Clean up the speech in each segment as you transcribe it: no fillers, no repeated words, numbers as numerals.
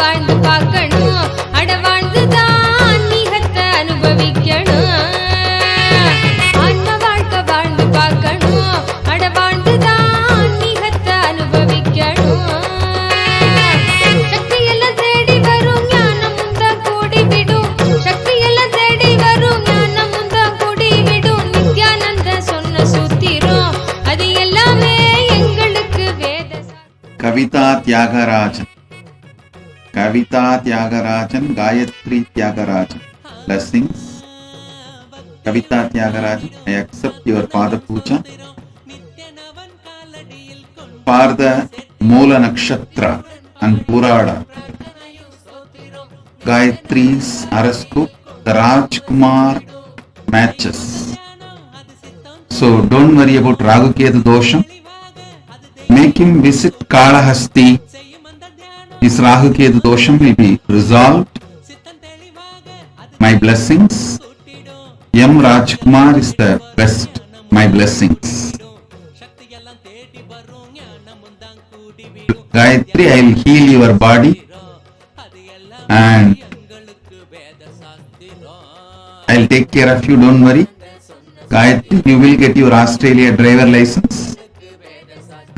வாழ்ந்து பார்க்கணும், அட வாழ்ந்துதான் நீகத்தை அனுபவிக்கணும். ஆன்ம வாழ்க்கை வாழ்ந்து பார்க்கணும், அட வாழ்ந்துதான் நீகத்தை அனுபவிக்கணும். சக்தி எல்லாம் தேடி வரும் ஞானம் தான் கூடி விடும், சக்தி எல்லாம் தேடி வரும் ஞானம் தான் கூடி விடும். நித்யானந்த சொன்ன சூத்திரம் அது எல்லாமே எங்களுக்கு வேத. Kavitha Thiagarajan, Kavita Tyagarajan, Gayatri Tyagarajan. Blessings. Kavita Tyagarajan, I accept your Pada Puja. For the Moola Nakshatra and Purada, Gayatri's horoscope, the Rajkumar matches. So don't worry about Raguketu Dosham. Make him visit Kalahasti. His Rahuketu dosham will be resolved. My blessings. M. Rajkumar is the best. My blessings. Gayatri, I will heal your body and I will take care of you. Don't worry. Gayatri, you will get your Australia driver license.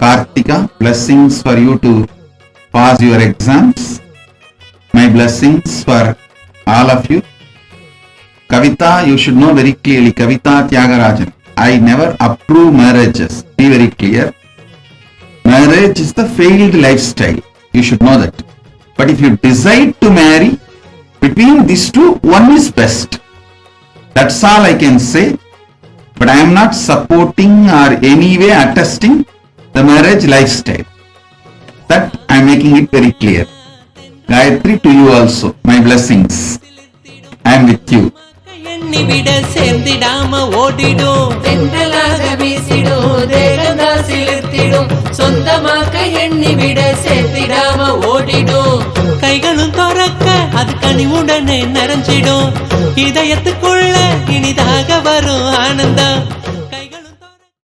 Kartika, blessings for you to pass your exams. My blessings for all of you. Kavita, you should know very clearly, Kavita Tyagarajan, I never approve marriages. Be very clear. Marriage is the failed lifestyle. You should know that. But if you decide to marry, between these two, one is best. That's all I can say. But I am not supporting or anyway attesting the marriage lifestyle. That I am making it very clear. Gayatri, to you also, my blessings. I am with you. எண்ணிவிட சேர்ந்திடாம ஓடிடும், தென்றலாக வீசிடும், தேகந்தா சிலிர்த்திடும், சொந்தமாக்க எண்ணிவிட சேர்த்திடாம ஓடிடும். கைகளும் துறக்க அது கனிவுடனே நிறைஞ்சிடும், இதயத்துக்குள்ள இனிதாக வரும் ஆனந்தம்.